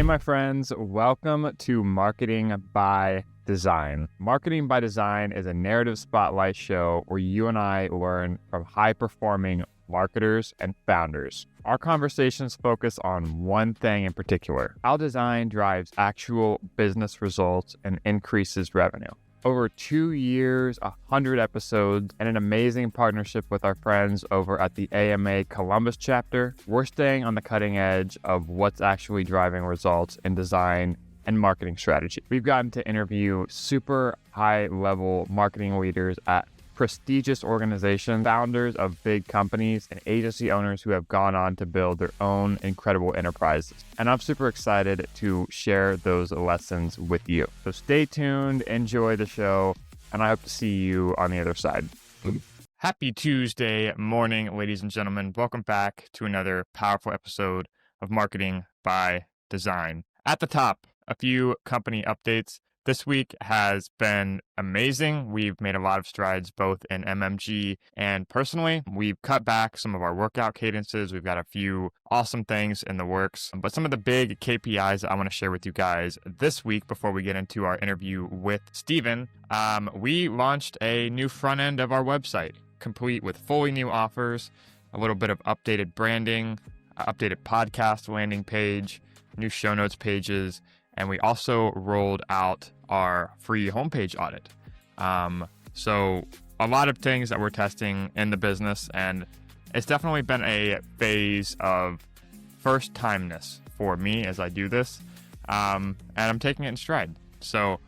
Hey, my friends, welcome to Marketing by Design. Marketing by Design is a narrative spotlight show where you and I learn from high-performing marketers and founders. Our conversations focus on one thing in particular: how design drives actual business results and increases revenue. Over 2 years, 100 episodes, and an amazing partnership with our friends over at the AMA Columbus chapter, we're staying on the cutting edge of what's actually driving results in design and marketing strategy. We've gotten to interview super high-level marketing leaders at prestigious organizations, founders of big companies, and agency owners who have gone on to build their own incredible enterprises. And I'm super excited to share those lessons with you. So stay tuned, enjoy the show, and I hope to see you on the other side. Happy Tuesday morning, ladies and gentlemen. Welcome back to another powerful episode of Marketing by Design. At the top, a few company updates. This week has been amazing. We've made a lot of strides both in MMG and personally. We've cut back some of our workout cadences. We've got a few awesome things in the works. But some of the big KPIs that I want to share with you guys this week before we get into our interview with Steven, we launched a new front end of our website, complete with fully new offers, a little bit of updated branding, updated podcast landing page, new show notes pages, and we also rolled out our free homepage audit. So a lot of things that we're testing in the business, and it's definitely been a phase of first timeness for me as I do this. And I'm taking it in stride. So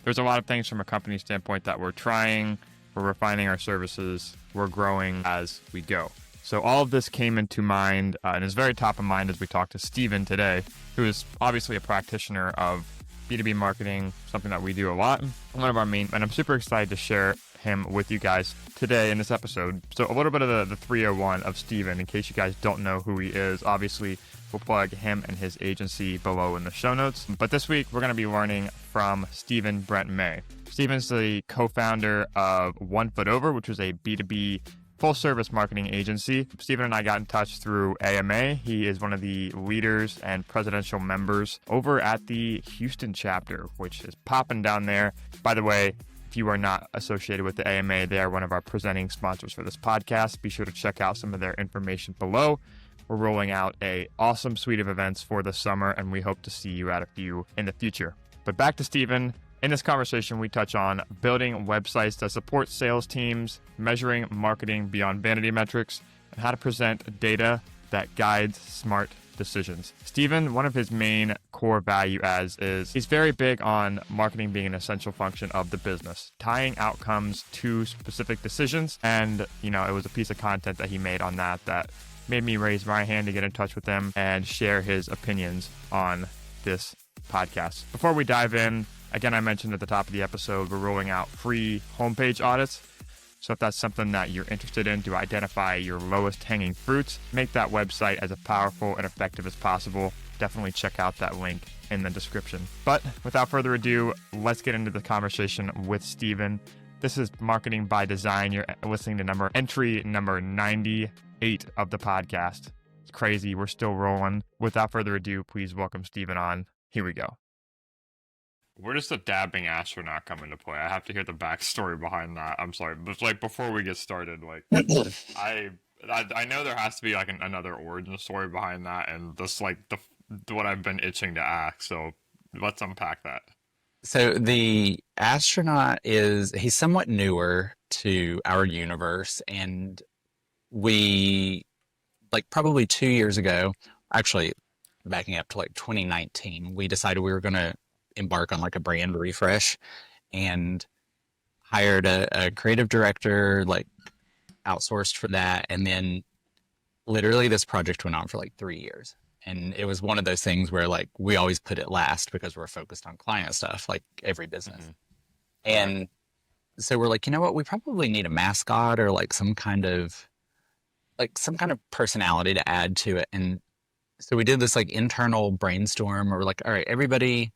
there's a lot of things from a company standpoint that we're trying, we're refining our services, we're growing as we go. So all of this came into mind and is very top of mind as we talk to Steven today, who is obviously a practitioner of B2B marketing, something that we do a lot. One of our main, and I'm super excited to share him with you guys today in this episode. So a little bit of the 301 of Steven, in case you guys don't know who he is. Obviously, we'll plug him and his agency below in the show notes. But this week, we're going to be learning from Steven Brent May. Steven's the co-founder of 1 Foot Over, which is a B2B full-service marketing agency. Steven and I got in touch through AMA. He is one of the leaders and presidential members over at the Houston chapter, which is popping down there. By the way, if you are not associated with the AMA, they are one of our presenting sponsors for this podcast. Be sure to check out some of their information below. We're rolling out an awesome suite of events for the summer, and we hope to see you at a few in the future. But back to Steven. In this conversation, we touch on building websites that support sales teams, measuring marketing beyond vanity metrics, and how to present data that guides smart decisions. Steven, one of his main core value adds is he's very big on marketing being an essential function of the business, tying outcomes to specific decisions. And, it was a piece of content that he made on that made me raise my hand to get in touch with him and share his opinions on this podcast. Before we dive in, again, I mentioned at the top of the episode, we're rolling out free homepage audits. So if that's something that you're interested in to identify your lowest hanging fruits, make that website as powerful and effective as possible, definitely check out that link in the description. But without further ado, let's get into the conversation with Steven. This is Marketing by Design. You're listening to entry number 98 of the podcast. It's crazy. We're still rolling. Without further ado, please welcome Steven on. Here we go. Where does the dabbing astronaut come into play? I have to hear the backstory behind that. I'm sorry, but before we get started, I know there has to be another origin story behind that, and this what I've been itching to ask. So let's unpack that. So the astronaut he's somewhat newer to our universe, and we probably 2 years ago, actually backing up to 2019, we decided we were going to embark on a brand refresh and hired a creative director, outsourced for that. And then literally this project went on for 3 years. And it was one of those things where we always put it last because we're focused on client stuff, like every business. Mm-hmm. And so we're you know what, we probably need a mascot or some kind of personality to add to it. And so we did this internal brainstorm where we're all right, everybody,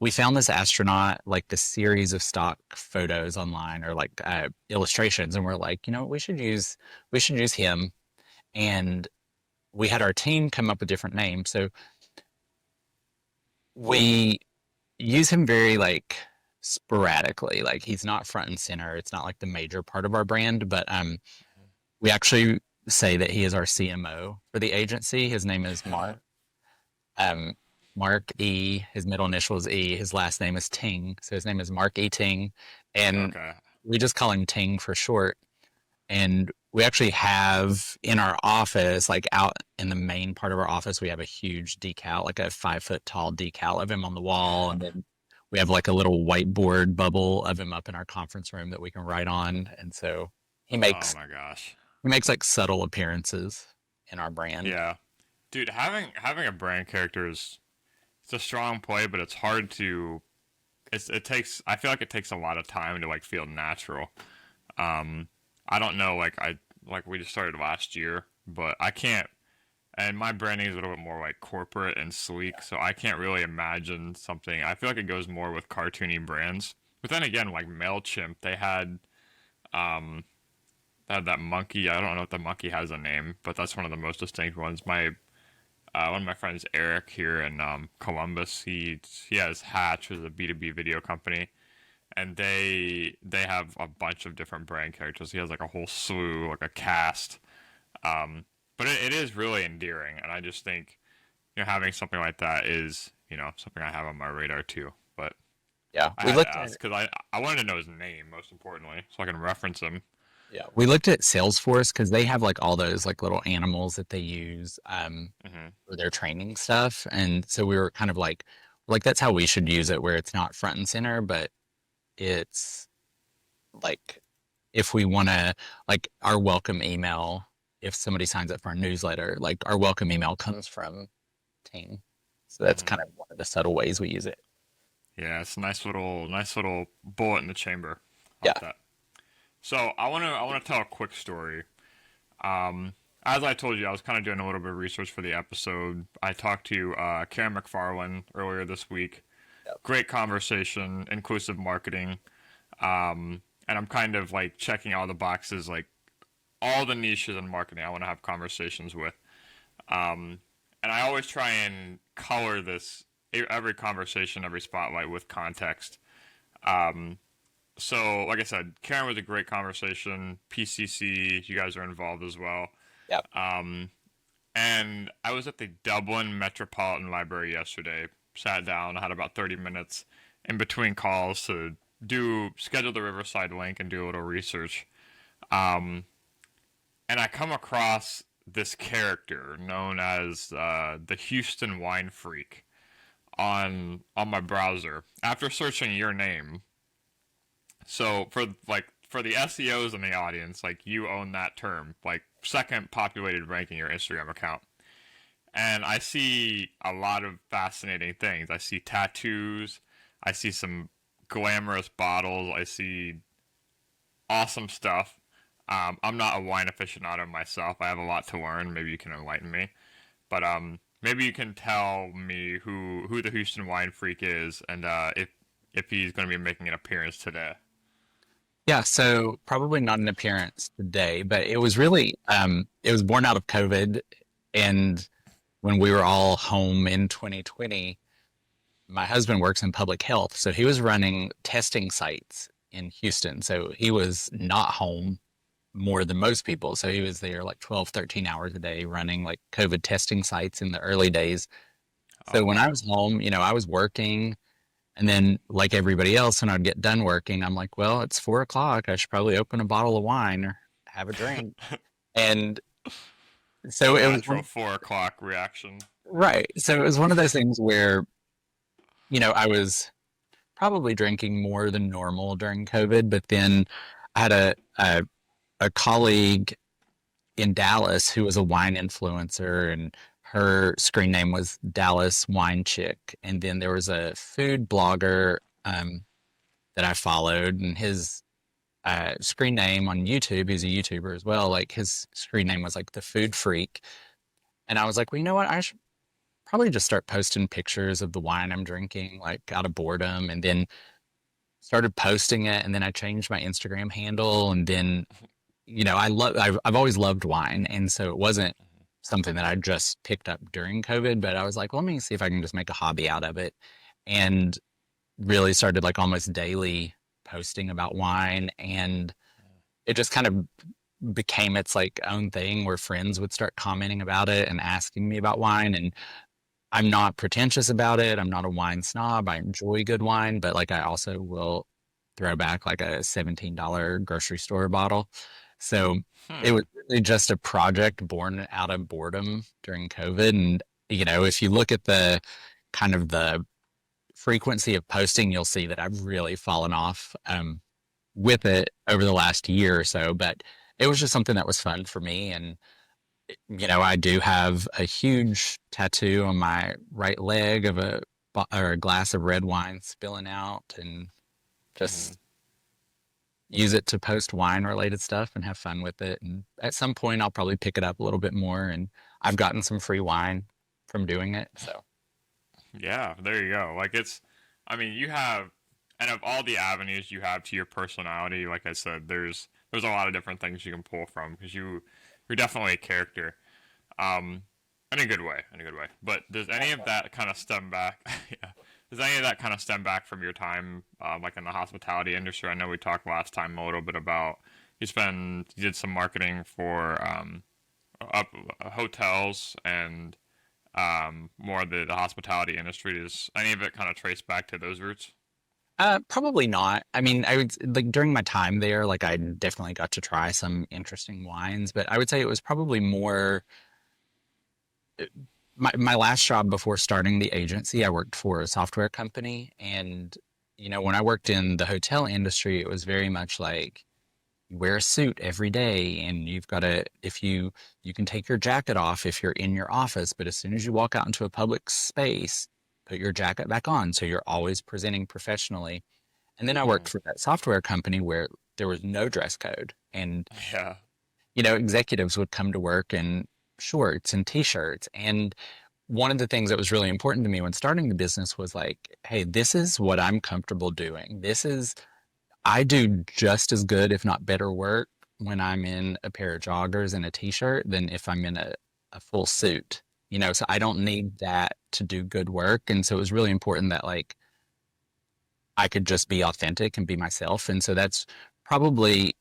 we found this astronaut, this series of stock photos online or illustrations. And we're we should use him. And we had our team come up with different names. So we use him very like sporadically. Like he's not front and center. It's not like the major part of our brand, but we actually say that he is our CMO for the agency. His name is Mark. Um, Mark E. His middle initial is E. His last name is Ting. So his name is Mark E. Ting, and Okay. we just call him Ting for short. And we actually have in our office, like out in the main part of our office, we have a huge decal, like a 5 foot tall decal of him on the wall. And then we have like a little whiteboard bubble of him up in our conference room that we can write on. And so he Oh makes my gosh. he makes like subtle appearances in our brand. Yeah. Dude, having a brand character is it's a strong play, but it's hard to it takes I feel like it takes a lot of time to like feel natural. Um I don't know like we just started last year, but I can't and my branding is a little bit more like corporate and sleek, so I can't really imagine something. I feel like it goes more with cartoony brands. But then again, like Mailchimp, um they had that monkey. I don't know if the monkey has a name, but that's one of the most distinct ones. My one of my friends, Eric, here in Columbus, he has Hatch, which is a B2B video company, and they have a bunch of different brand characters. He has like a whole slew, like a cast. But it is really endearing, and I just think having something like that is something I have on my radar too. But Yeah, I we had to looked at ask because I wanted to know his name most importantly, so I can reference him. we looked at Salesforce because they have like all those like little animals that they use Hmm. for their training stuff, and so we were kind of like that's how we should use it, where it's not front and center, but it's like if we want to like our welcome email, if somebody signs up for our newsletter, like our welcome email comes from Ting. So that's Hmm. kind of one of the subtle ways we use it. Yeah, it's a nice little bullet in the chamber. I Yeah. like that. So I want to tell a quick story. As I told you, I was kind of doing a little bit of research for the episode. I talked to Karen McFarland earlier this week. Yep. Great conversation, inclusive marketing, and I'm kind of like checking all the boxes, like all the niches in marketing. I want to have conversations with, and I always try and color this every conversation, every spotlight with context. Um, so, like I said, Karen was a great conversation. PCC, you guys are involved as well. Yep. Um, and I was at the Dublin Metropolitan Library yesterday. Sat down, had about 30 minutes in between calls to schedule the Riverside link and do a little research. Um, and I come across this character known as the Houston Wine Freak on my browser after searching your name. So for the SEOs in the audience, like you own that term, like second populated rank in your Instagram account. And I see a lot of fascinating things. I see tattoos. I see some glamorous bottles. I see awesome stuff. I'm not a wine aficionado myself. I have a lot to learn. Maybe you can enlighten me. But maybe you can tell me who the Houston Wine Freak is, and if he's going to be making an appearance today. Yeah, so probably not an appearance today, but it was really it was born out of COVID, and when we were all home in 2020, my husband works in public health, so he was running testing sites in Houston. So he was not home more than most people. So he was there like 12, 13 hours a day running like COVID testing sites in the early days. Oh So when I wow. was home, I was working. And then, like everybody else, when I'd get done working, I'm like, well, it's 4 o'clock. I should probably open a bottle of wine or have a drink. And so The it was natural 4 o'clock reaction. right. So it was one of those things where, I was probably drinking more than normal during COVID, but then I had a colleague in Dallas who was a wine influencer, and her screen name was Dallas Wine Chick. And then there was a food blogger that I followed, and his screen name on YouTube, he's a YouTuber as well. Like his screen name was like the Food Freak. And I was like, well, you know what? I should probably just start posting pictures of the wine I'm drinking, like out of boredom. And then started posting it. And then I changed my Instagram handle. And then, I've always loved wine. And so it wasn't something that I just picked up during COVID, but I was like, let me see if I can just make a hobby out of it. And really started like almost daily posting about wine. And it just kind of became its like own thing where friends would start commenting about it and asking me about wine. And I'm not pretentious about it. I'm not a wine snob. I enjoy good wine, but like I also will throw back like a $17 grocery store bottle. So it Hmm. was really just a project born out of boredom during COVID. And, if you look at the kind of the frequency of posting, you'll see that I've really fallen off with it over the last year or so. But it was just something that was fun for me. And I do have a huge tattoo on my right leg of a glass of red wine spilling out, and Hmm. just use it to post wine related stuff and have fun with it. And at some point, I'll probably pick it up a little bit more. And I've gotten some free wine from doing it. So, Yeah, there you go. Like I mean, you have, and of all the avenues you have to your personality, like I said, there's a lot of different things you can pull from because you're definitely a character, um, in a good way, in a good way. But does any of that kind of stem back? Yeah. Does any of that kind of stem back from your time, like in the hospitality industry? I know we talked last time a little bit about you did some marketing for up hotels and more the hospitality industry. Does any of it kind of trace back to those roots? probably not. I mean, I would like during my time there, like I definitely got to try some interesting wines, but I would say it was probably more my last job before starting the agency. I worked for a software company, and when I worked in the hotel industry, it was very much like you wear a suit every day, and you've got to if you can take your jacket off if you're in your office, but as soon as you walk out into a public space, put your jacket back on, so you're always presenting professionally. And then I Hmm. worked for that software company where there was no dress code, and Yeah. executives would come to work in shorts and t-shirts. And one of the things that was really important to me when starting the business was like, hey, this is what I'm comfortable doing. I do just as good, if not better work when I'm in a pair of joggers and a t-shirt than if I'm in a full suit. So I don't need that to do good work. And so it was really important that like I could just be authentic and be myself. And so that's probably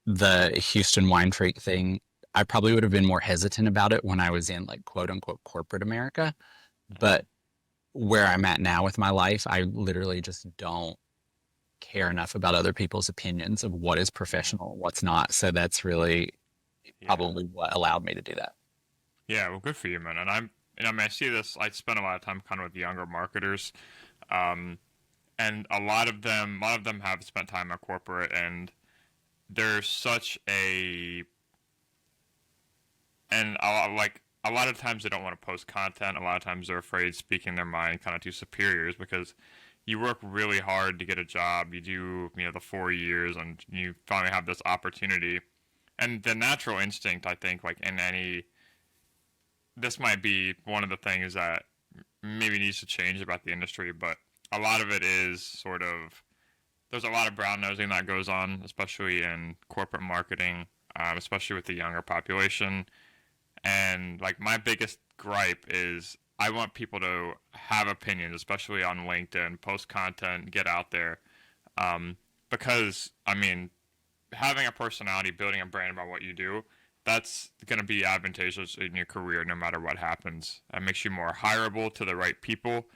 the Houston wine freak thing. I probably would have been more hesitant about it when I was in like quote unquote corporate America. But where I'm at now with my life, I literally just don't care enough about other people's opinions of what is Hmm. professional and what's not. So that's really Yeah. probably what allowed me to do that. Yeah. Well, good for you, man. And I mean, I see this. I spend a lot of time kind of with younger marketers, um, and a lot of them have spent time at corporate, and there's such a and like a lot of times they don't want to post content. A lot of times they're afraid speaking their mind kind of to superiors because you work really hard to get a job. You do, the 4 years, and you finally have this opportunity. And the natural instinct, I think, like in any, this might be one of the things that maybe needs to change about the industry, but a lot of it is sort of there's a lot of brown nosing that goes on, especially in corporate marketing, especially with the younger population. And like my biggest gripe is I want people to have opinions, especially on LinkedIn, post content, get out there. Um, because I mean, having a personality, building a brand about what you do, that's going to be advantageous in your career no matter what happens. It makes you more hireable to the right people.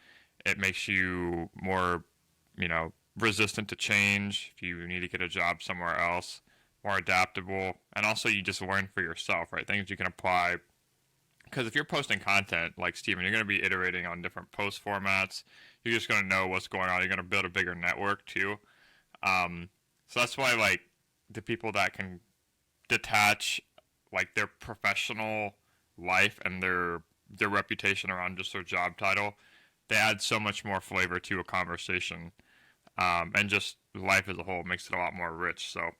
It makes you more, resistant to change if you need to get a job somewhere else, more adaptable, and also you just learn for yourself, right? Things you can apply because if you're posting content like Steven, you're going to be iterating on different post formats. You're just going to know what's going on. You're going to build a bigger network too. Um, so that's why like the people that can detach like their professional life and their reputation around just their job title, they add so much more flavor to a conversation, and just life as a whole makes it a lot more rich. So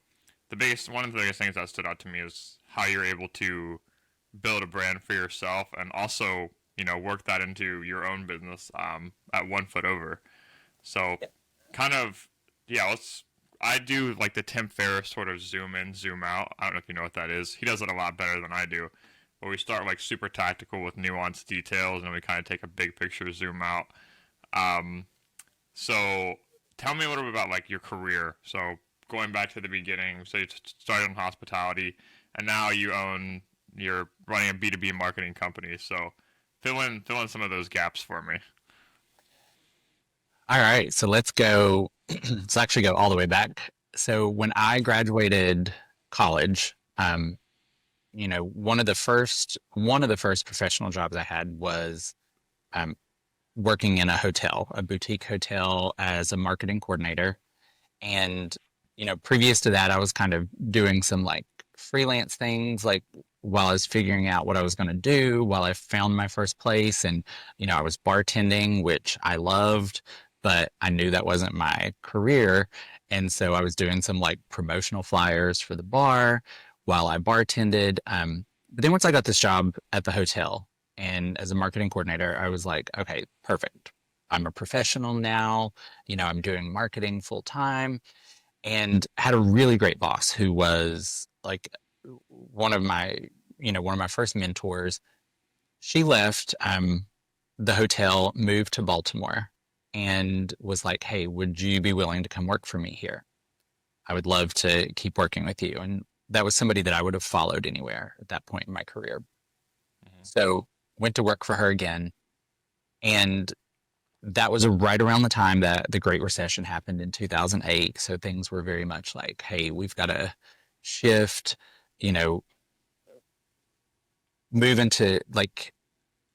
one of the biggest things that stood out to me is how you're able to build a brand for yourself and also work that into your own business, at 1 foot over. So kind of, yeah, let's I do like the Tim Ferriss sort of zoom in zoom out. I don't know if you know what that is. He does it a lot better than I do, where we start like super tactical with nuanced details, and we kind of take a big picture zoom out. Um, so tell me a little bit about like your career. So going back to the beginning, so you started in hospitality, and now you're running a B2B marketing company. So fill in some of those gaps for me. All right, so let's go. Let's actually go all the way back. So when I graduated college, one of the first professional jobs I had was um, working in a hotel, a boutique hotel as a marketing coordinator. And, previous to that, I was kind of doing some like freelance things, like while I was figuring out what I was going to do, while I found my first place. And, I was bartending, which I loved, but I knew that wasn't my career. And so I was doing some like promotional flyers for the bar while I bartended. But then once I got this job at the hotel and as a marketing coordinator, I was like, okay, perfect. I'm a professional now. I'm doing marketing full time and had a really great boss who was like one of my one of my first mentors. She left the hotel, moved to Baltimore, and was like, hey, would you be willing to come work for me here? I would love to keep working with you. And that was somebody that I would have followed anywhere at that point in my career. Mm-hmm. So went to work for her again. And that was right around the time that the Great Recession happened in 2008. So things were very much like, hey, we've got to shift, you know, move into like,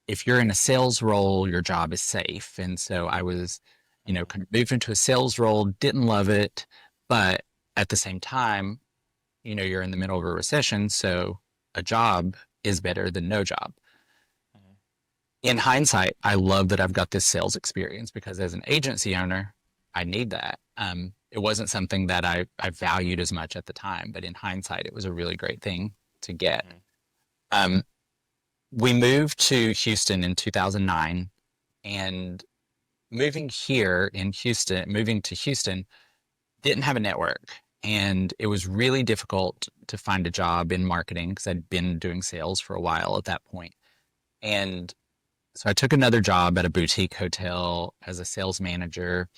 if you're in a sales role, your job is safe. And so I was, Mm-hmm. kind of moved into a sales role, didn't love it, but at the same time, you're in the middle of a recession. So a job is better than no job. Mm-hmm. In hindsight, I love that I've got this sales experience because as an agency owner, I need that. It wasn't something that I valued as much at the time, but in hindsight, it was a really great thing to get. Mm-hmm. Um, we moved to Houston in 2009, and moving to Houston, didn't have a network. And it was really difficult to find a job in marketing because I'd been doing sales for a while at that point. And so I took another job at a boutique hotel as a sales manager.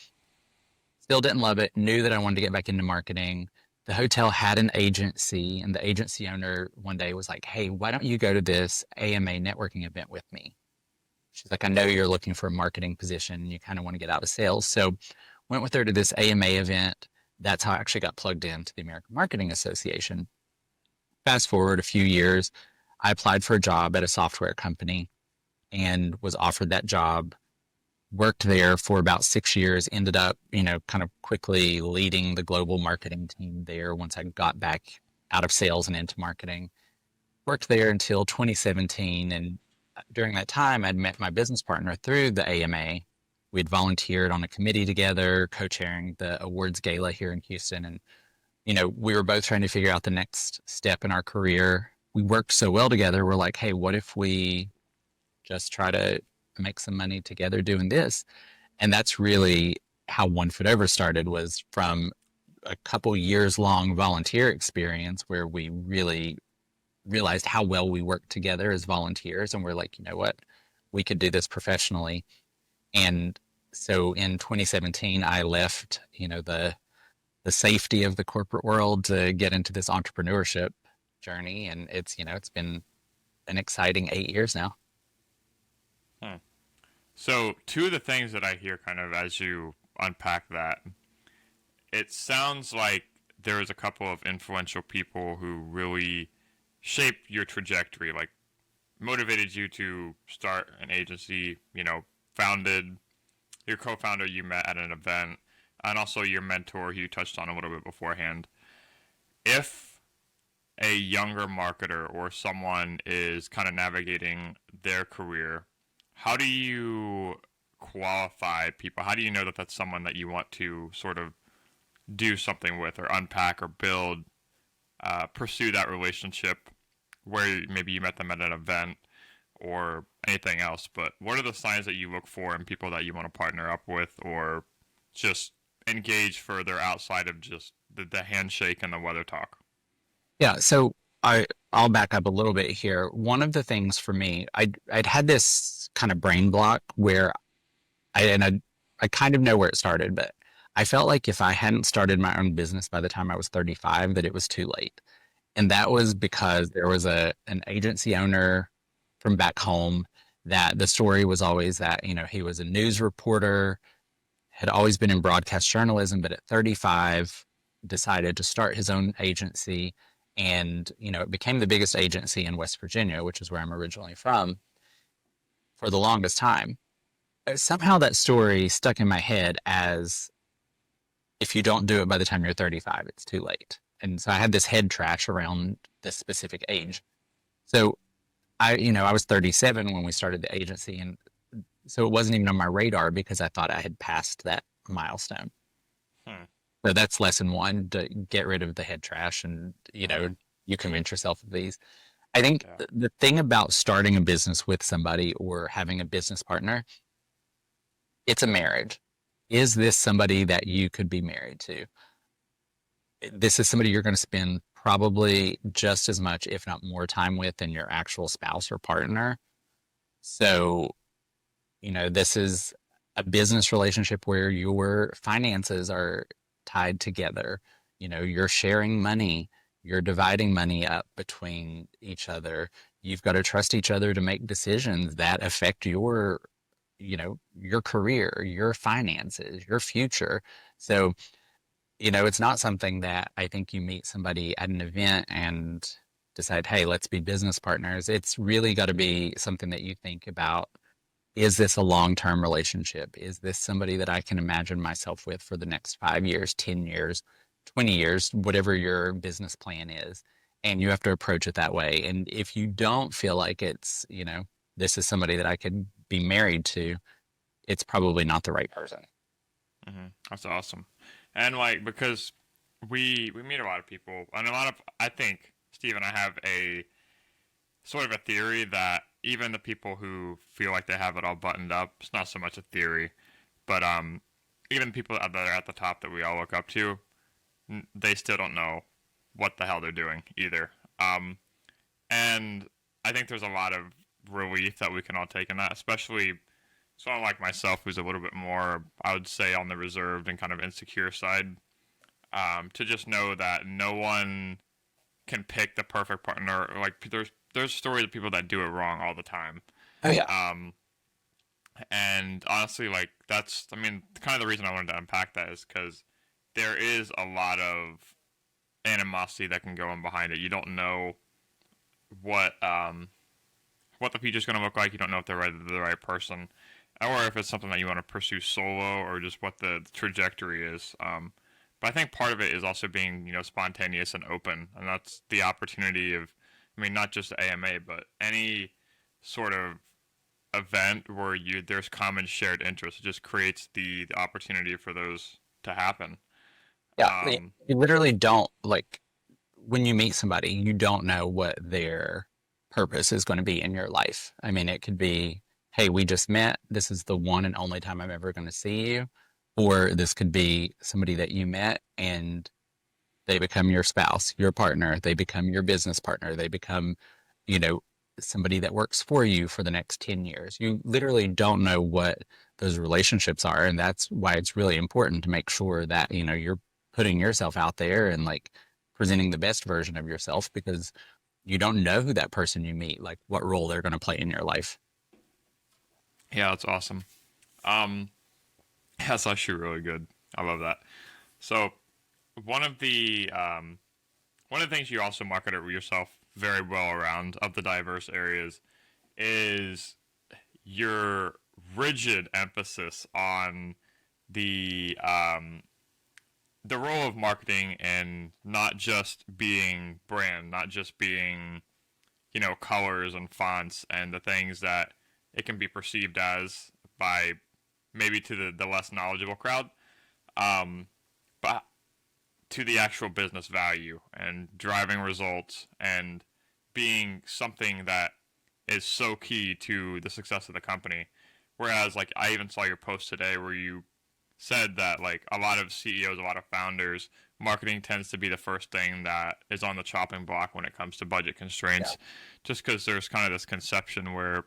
Still didn't love it, knew that I wanted to get back into marketing. The hotel had an agency, and the agency owner one day was like, hey, why don't you go to this AMA networking event with me? She's like, I know you're looking for a marketing position and you kind of want to get out of sales. So went with her to this AMA event. That's how I actually got plugged into the American Marketing Association. Fast forward a few years, I applied for a job at a software company and was offered that job. Worked there for about 6 years, ended up, kind of quickly leading the global marketing team there once I got back out of sales and into marketing. Worked there until 2017. And during that time, I'd met my business partner through the AMA. We'd volunteered on a committee together, co-chairing the awards gala here in Houston. And, we were both trying to figure out the next step in our career. We worked so well together. We're like, hey, what if we just try to make some money together doing this? And that's really how One Foot Over started, was from a couple years long volunteer experience where we really realized how well we worked together as volunteers. And we're like, you know what, we could do this professionally. And so in 2017, I left, the safety of the corporate world to get into this entrepreneurship journey. And it's been an exciting 8 years now. Hmm. So two of the things that I hear kind of as you unpack that, it sounds like there was a couple of influential people who really shaped your trajectory, like motivated you to start an agency, founded your co-founder you met at an event, and also your mentor who you touched on a little bit beforehand. If a younger marketer or someone is kind of navigating their career, how do you qualify people? How do you know that that's someone that you want to sort of do something with or unpack or build, pursue that relationship where maybe you met them at an event or anything else? But what are the signs that you look for in people that you want to partner up with or just engage further outside of just the handshake and the weather talk? Yeah. So I'll back up a little bit here. One of the things for me, I'd had this kind of brain block where I kind of know where it started, but I felt like if I hadn't started my own business by the time I was 35, that it was too late. And that was because there was an agency owner from back home that the story was always that, he was a news reporter, had always been in broadcast journalism, but at 35 decided to start his own agency. And, it became the biggest agency in West Virginia, which is where I'm originally from, for the longest time. Somehow that story stuck in my head as if you don't do it by the time you're 35, it's too late. And so I had this head trash around this specific age. So I was 37 when we started the agency, and so it wasn't even on my radar because I thought I had passed that milestone. So that's lesson one, to get rid of the head trash, and you convince yourself of these. I think the thing about starting a business with somebody or having a business partner, it's a marriage. Is this somebody that you could be married to? This is somebody you're going to spend probably just as much, if not more time with than your actual spouse or partner. So, this is a business relationship where your finances are tied together. You're sharing money, you're dividing money up between each other. You've got to trust each other to make decisions that affect your career, your finances, your future. So, it's not something that I think you meet somebody at an event and decide, hey, let's be business partners. It's really got to be something that you think about. Is this a long-term relationship? Is this somebody that I can imagine myself with for the next 5 years, 10 years, 20 years, whatever your business plan is? And you have to approach it that way. And if you don't feel like it's, this is somebody that I could be married to, it's probably not the right person. That's awesome. And because we meet a lot of people, and I think Steve and I have a sort of a theory that even the people who feel like they have it all buttoned up, it's not so much a theory, but even people that are at the top that we all look up to, they still don't know what the hell they're doing either. And I think there's a lot of relief that we can all take in that, especially someone like myself who's a little bit more, I would say, on the reserved and kind of insecure side, to just know that no one can pick the perfect partner. Like there's stories of people that do it wrong all the time. Oh yeah. And honestly, that's, kind of the reason I wanted to unpack that is because there is a lot of animosity that can go in behind it. You don't know what the future's going to look like. You don't know if they're the right person, or if it's something that you want to pursue solo, or just what the trajectory is. But I think part of it is also being, spontaneous and open, and that's the opportunity of, not just AMA, but any sort of event where there's common shared interest. It just creates the opportunity for those to happen. Yeah. You literally don't, like, when you meet somebody, you don't know what their purpose is going to be in your life. It could be, hey, we just met. This is the one and only time I'm ever going to see you. Or this could be somebody that you met and they become your spouse, your partner. They become your business partner. They become, somebody that works for you for the next 10 years. You literally don't know what those relationships are. And that's why it's really important to make sure that, you're putting yourself out there and presenting the best version of yourself, because you don't know who that person you meet, what role they're going to play in your life. Yeah, that's awesome. That's actually really good. I love that. So one of the things you also market yourself very well around of the diverse areas is your rigid emphasis on the role of marketing, and not just being brand, not just being colors and fonts and the things that it can be perceived as by maybe to the less knowledgeable crowd, but to the actual business value and driving results and being something that is so key to the success of the company. Whereas, I even saw your post today where you said that, a lot of CEOs, a lot of founders marketing tends to be the first thing that is on the chopping block when it comes to budget Yeah. constraints, just because there's kind of this conception where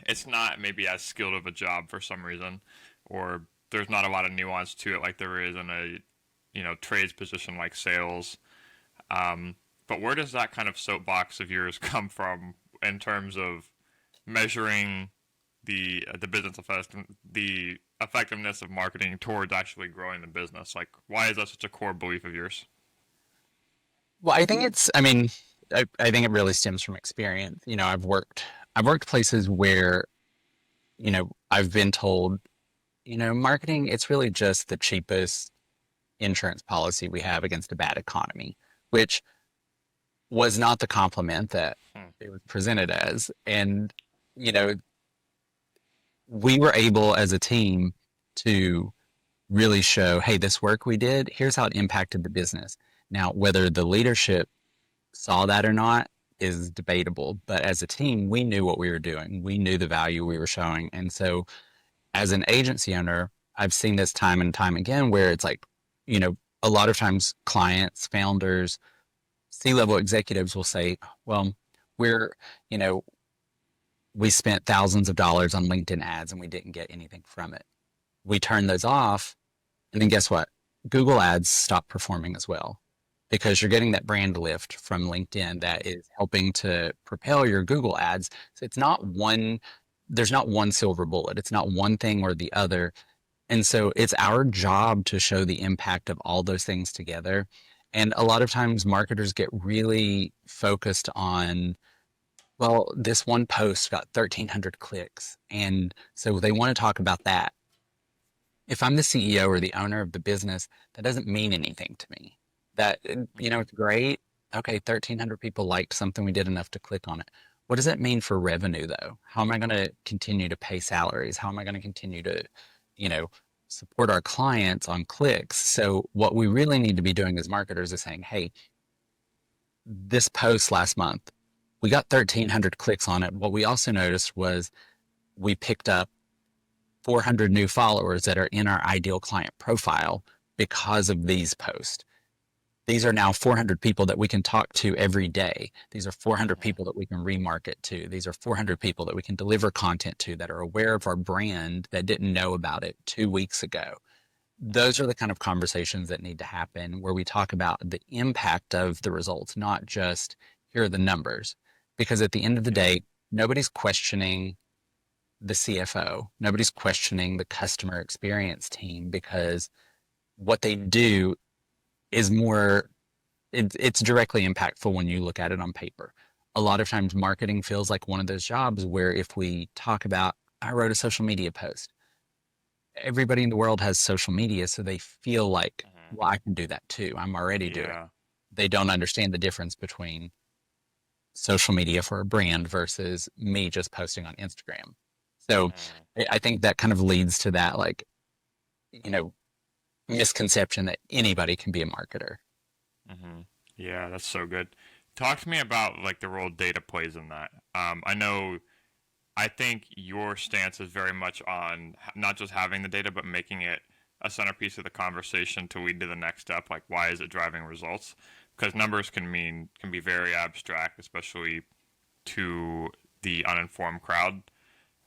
it's not maybe as skilled of a job for some reason, or there's not a lot of nuance to it like there is in a trades position like sales. But where does that kind of soapbox of yours come from in terms of measuring the business effect, the effectiveness of marketing towards actually growing the business? Like, why is that such a core belief of yours? Well, I think I mean, I think it really stems from experience. I've worked places where, I've been told, marketing, it's really just the cheapest insurance policy we have against a bad economy, which was not the compliment that Hmm. it was presented as. And, you know, we were able as a team to really show, hey, this work we did, here's how it impacted the business. Now, whether the leadership saw that or not is debatable, but as a team, we knew what we were doing. We knew the value we were showing. And so, as an agency owner, I've seen this time and time again where it's like, you know, a lot of times clients, founders, C-level executives will say, well, we're, you know, we spent thousands of dollars on LinkedIn ads and we didn't get anything from it. We turned those off. And then guess what? Google ads stop performing as well because you're getting that brand lift from LinkedIn that is helping to propel your Google ads. So there's not one silver bullet. It's not one thing or the other. And so it's our job to show the impact of all those things together. And a lot of times marketers get really focused on, well, this one post got 1,300 clicks. And so they want to talk about that. If I'm the CEO or the owner of the business, that doesn't mean anything to me. That, it's great. Okay, 1,300 people liked something. We did enough to click on it. What does that mean for revenue, though? How am I going to continue to pay salaries? How am I going to continue to, you know, support our clients on clicks? So what we really need to be doing as marketers is saying, hey, this post last month, we got 1,300 clicks on it. What we also noticed was we picked up 400 new followers that are in our ideal client profile because of these posts. These are now 400 people that we can talk to every day. These are 400 people that we can remarket to. These are 400 people that we can deliver content to that are aware of our brand that didn't know about it 2 weeks ago. Those are the kind of conversations that need to happen where we talk about the impact of the results, not just here are the numbers. Because at the end of the Yeah. day, nobody's questioning the CFO. Nobody's questioning the customer experience team because what they do is it's directly impactful when you look at it on paper. A lot of times marketing feels like one of those jobs where if we talk about, I wrote a social media post, everybody in the world has social media, so they feel like, Mhm. well, I can do that too. I'm already doing it. Yeah. They don't understand the difference between social media for a brand versus me just posting on Instagram. So Mhm. I think that kind of leads to that, like, you know, misconception that anybody can be a marketer. Mhm. Yeah, that's so good. Talk to me about like the role data plays in that. I know. I think your stance is very much on not just having the data, but making it a centerpiece of the conversation to lead to the next step. Like, why is it driving results? Because numbers can be very abstract, especially to the uninformed crowd.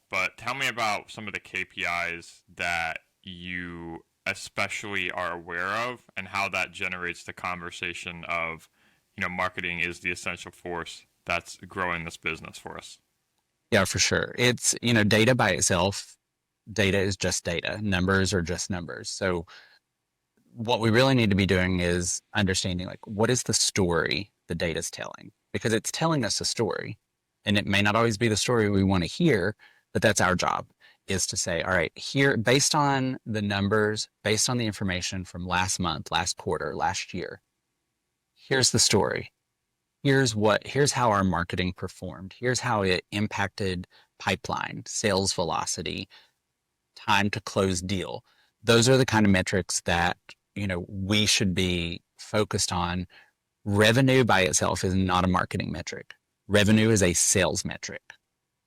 But tell me about some of the KPIs that you especially are aware of and how that generates the conversation of, marketing is the essential force that's growing this business for us. Yeah, for sure. It's, data by itself, data is just data. Numbers are just numbers. So what we really need to be doing is understanding like what is the story the data's telling? Because it's telling us a story. And it may not always be the story we want to hear, but that's our job is to say, all right, here, based on the numbers, based on the information from last month, last quarter, last year, here's the story. Here's how our marketing performed. Here's how it impacted pipeline, sales velocity, time to close deal. Those are the kind of metrics that, we should be focused on. Revenue by itself is not a marketing metric. Revenue is a sales metric.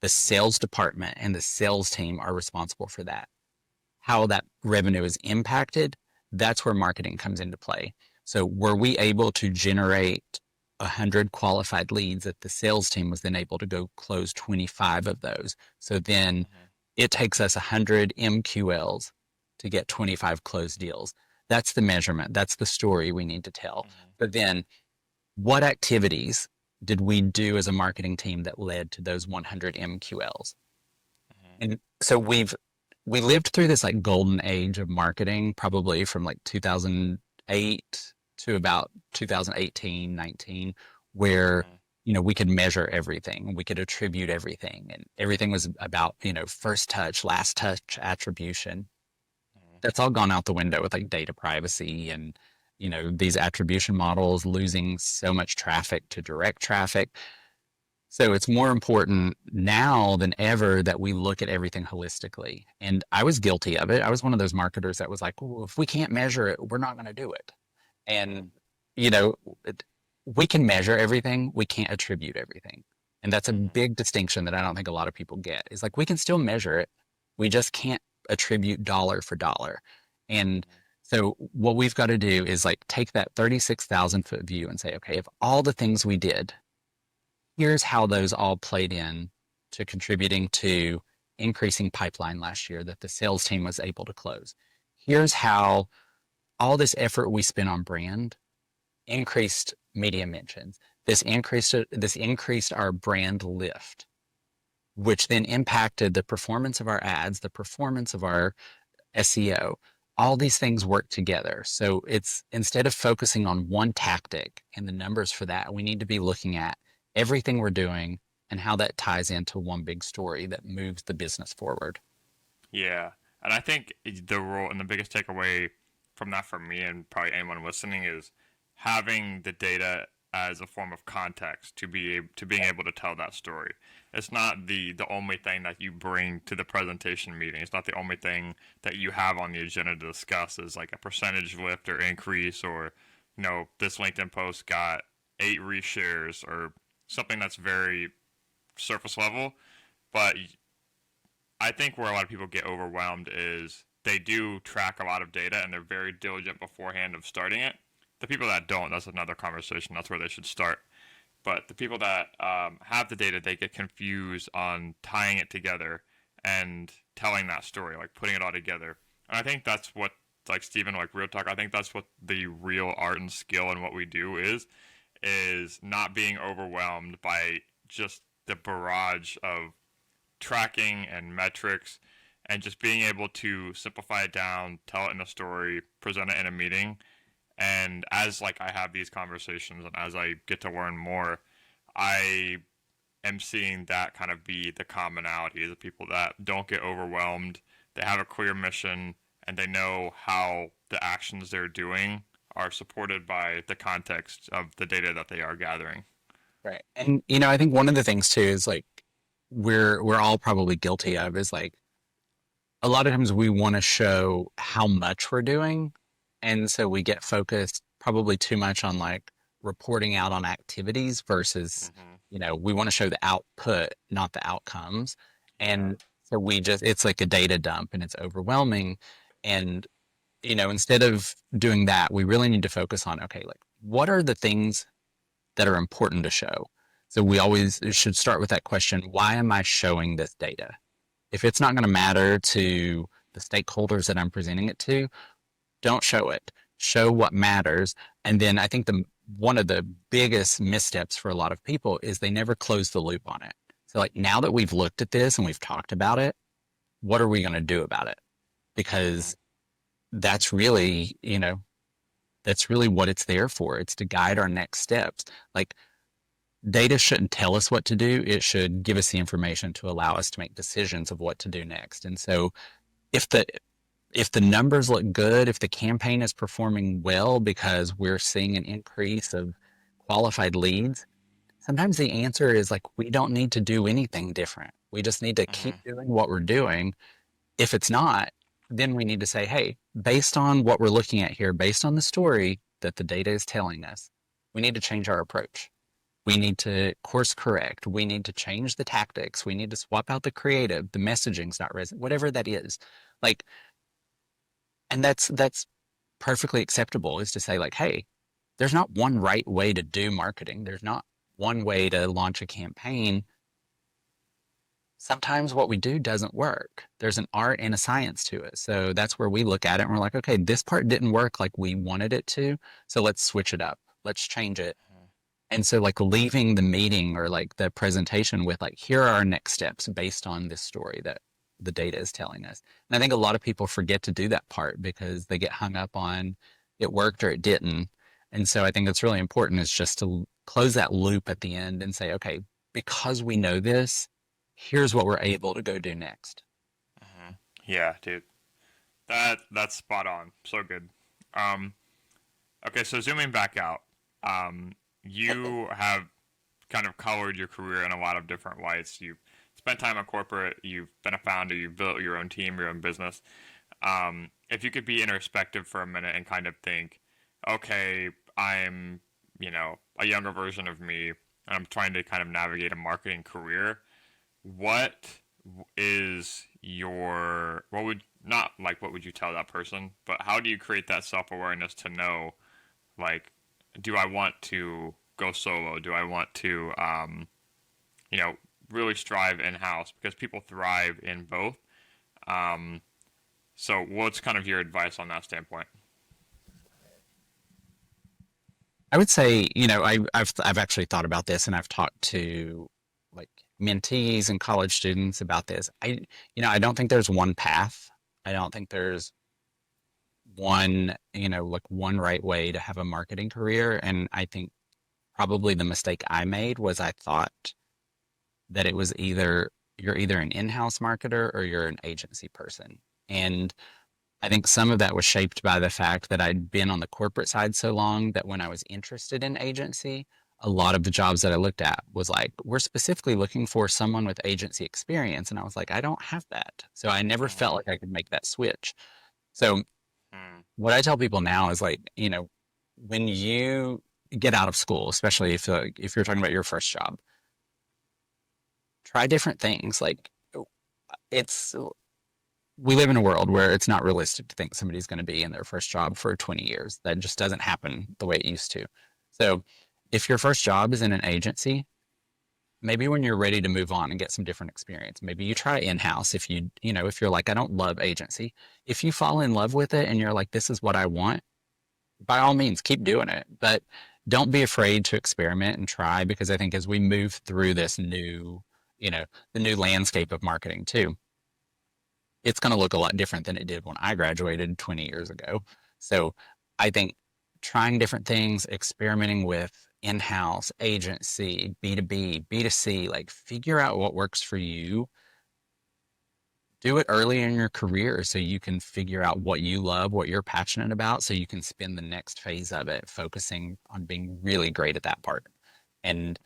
The sales department and the sales team are responsible for that. How that revenue is impacted, that's where marketing comes into play. So were we able to generate 100 qualified leads that the sales team was then able to go close 25 of those? So then it takes us 100 MQLs to get 25 closed deals. That's the measurement. That's the story we need to tell. But then what activities did we do as a marketing team that led to those 100 MQLs? And so we lived through this like golden age of marketing, probably from like 2008 to about 2018, 19, where, we could measure everything. We could attribute everything, and everything was about, first touch, last touch attribution. That's all gone out the window with like data privacy and, these attribution models losing so much traffic to direct traffic. So it's more important now than ever that we look at everything holistically. And I was guilty of it. I was one of those marketers that was like, well, if we can't measure it, we're not going to do it. And, you know, we can measure everything. We can't attribute everything. And that's a big distinction that I don't think a lot of people get. Is like, we can still measure it. We just can't attribute dollar for dollar. And so what we've got to do is like take that 36,000 foot view and say, okay, if all the things we did, here's how those all played in to contributing to increasing pipeline last year that the sales team was able to close. Here's how all this effort we spent on brand increased media mentions. This increased our brand lift, which then impacted the performance of our ads, the performance of our SEO. All these things work together. So it's instead of focusing on one tactic and the numbers for that, we need to be looking at everything we're doing and how that ties into one big story that moves the business forward. Yeah. And I think the role and the biggest takeaway from that for me and probably anyone listening is having the data as a form of context to being able to tell that story. It's not the only thing that you bring to the presentation meeting. It's not the only thing that you have on the agenda to discuss is like a percentage lift or increase or, this LinkedIn post got 8 reshares or something that's very surface level. But I think where a lot of people get overwhelmed is they do track a lot of data and they're very diligent beforehand of starting it. The people that don't, that's another conversation. That's where they should start. But the people that have the data, they get confused on tying it together and telling that story, like putting it all together. And I think that's what, like Steven, like real talk, I think that's what the real art and skill in what we do is not being overwhelmed by just the barrage of tracking and metrics and just being able to simplify it down, tell it in a story, present it in a meeting. And as like I have these conversations and as I get to learn more, I am seeing that kind of be the commonality of the people that don't get overwhelmed. They have a clear mission and they know how the actions they're doing are supported by the context of the data that they are gathering. Right. And I think one of the things too is like we're all probably guilty of is like a lot of times we want to show how much we're doing. And so we get focused probably too much on like reporting out on activities versus, we want to show the output, not the outcomes. And so it's like a data dump and it's overwhelming. And, instead of doing that, we really need to focus on, okay, like what are the things that are important to show? So we always should start with that question, why am I showing this data? If it's not going to matter to the stakeholders that I'm presenting it to, don't show it. Show what matters. And then I think one of the biggest missteps for a lot of people is they never close the loop on it. So like now that we've looked at this and we've talked about it, what are we going to do about it? Because that's really, that's really what it's there for. It's to guide our next steps. Like data shouldn't tell us what to do. It should give us the information to allow us to make decisions of what to do next. And so if the numbers look good, if the campaign is performing well because we're seeing an increase of qualified leads, sometimes the answer is like, we don't need to do anything different. We just need to keep doing what we're doing. If it's not, then we need to say, hey, based on what we're looking at here, based on the story that the data is telling us, we need to change our approach. We need to course correct. We need to change the tactics. We need to swap out the creative. The messaging's not resonant, whatever that is. Like, and that's perfectly acceptable is to say like, hey, there's not one right way to do marketing. There's not one way to launch a campaign. Sometimes what we do doesn't work. There's an art and a science to it. So that's where we look at it and we're like, okay, this part didn't work like we wanted it to. So let's switch it up. Let's change it. And so like leaving the meeting or like the presentation with like, here are our next steps based on this story that the data is telling us. And I think a lot of people forget to do that part because they get hung up on it worked or it didn't. And so I think that's really important is just to close that loop at the end and say, okay, because we know this, here's what we're able to go do next. Yeah, dude. That's spot on. So good. Um, okay, so zooming back out, you have kind of colored your career in a lot of different lights. You've spent time in corporate, you've been a founder, you've built your own team, your own business. If you could be introspective for a minute and kind of think, okay, I'm, a younger version of me, and I'm trying to kind of navigate a marketing career. What is what would, not like what would you tell that person, but how do you create that self awareness to know, like, do I want to go solo? Do I want to, you know, really strive in house? Because people thrive in both. Um, so, what's kind of your advice on that standpoint? I would say, I've actually thought about this and I've talked to like mentees and college students about this. I don't think there's one path. I don't think there's one, like one right way to have a marketing career. And I think probably the mistake I made was I thought that it was you're either an in-house marketer or you're an agency person. And I think some of that was shaped by the fact that I'd been on the corporate side so long that when I was interested in agency, a lot of the jobs that I looked at was like, we're specifically looking for someone with agency experience. And I was like, I don't have that. So I never felt like I could make that switch. So Mm, what I tell people now is like, when you get out of school, especially if you're talking about your first job, try different things. Like it's we live in a world where it's not realistic to think somebody's going to be in their first job for 20 years. That just doesn't happen the way it used to. So if your first job is in an agency, maybe when you're ready to move on and get some different experience, maybe you try in-house if you're like, I don't love agency. If you fall in love with it and you're like, this is what I want, by all means, keep doing it. But don't be afraid to experiment and try because I think as we move through this the new landscape of marketing too, it's going to look a lot different than it did when I graduated 20 years ago. So I think trying different things, experimenting with in-house, agency, B2B, B2C, like figure out what works for you. Do it early in your career so you can figure out what you love, what you're passionate about, so you can spend the next phase of it focusing on being really great at that part. And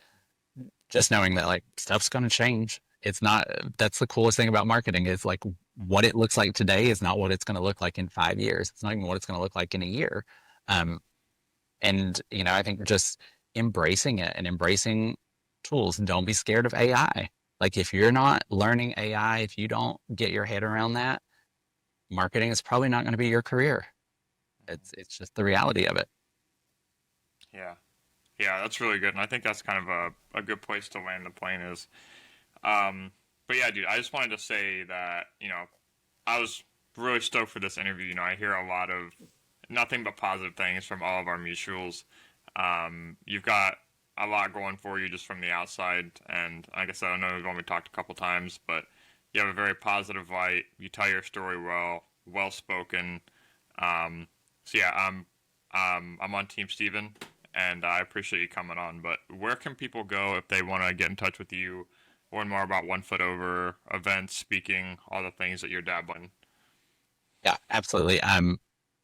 just knowing that like stuff's going to change. It's not, that's the coolest thing about marketing is like what it looks like today is not what it's going to look like in 5 years. It's not even what it's going to look like in a year. Um, I think just embracing it and embracing tools. Don't be scared of AI. Like if you're not learning AI, if you don't get your head around that, marketing is probably not going to be your career. It's just the reality of it. yeah. Yeah, that's really good. And I think that's kind of a good place to land the plane is. Um, but yeah, dude, I just wanted to say that, I was really stoked for this interview. I hear a lot of nothing but positive things from all of our mutuals. You've got a lot going for you just from the outside. And like I said, I know we've only talked a couple times, but you have a very positive light. You tell your story well spoken. So yeah, I'm on Team Steven, and I appreciate you coming on. But where can people go if they want to get in touch with you, learn more about One Foot Over, events, speaking, all the things that you're dabbling? Yeah, absolutely.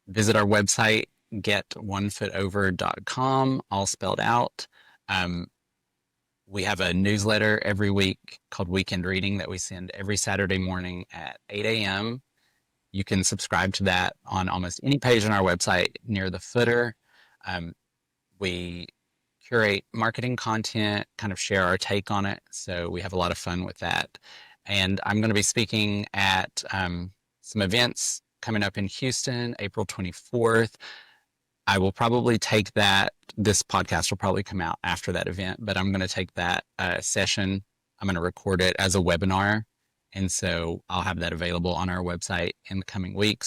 Visit our website, getonefootover.com, all spelled out. Um, we have a newsletter every week called Weekend Reading that we send every Saturday morning at 8 a.m. You can subscribe to that on almost any page on our website near the footer. We curate marketing content, kind of share our take on it. So we have a lot of fun with that. And I'm going to be speaking at some events coming up in Houston, April 24th. I will probably take that. This podcast will probably come out after that event, but I'm going to take that session. I'm going to record it as a webinar. And so I'll have that available on our website in the coming weeks.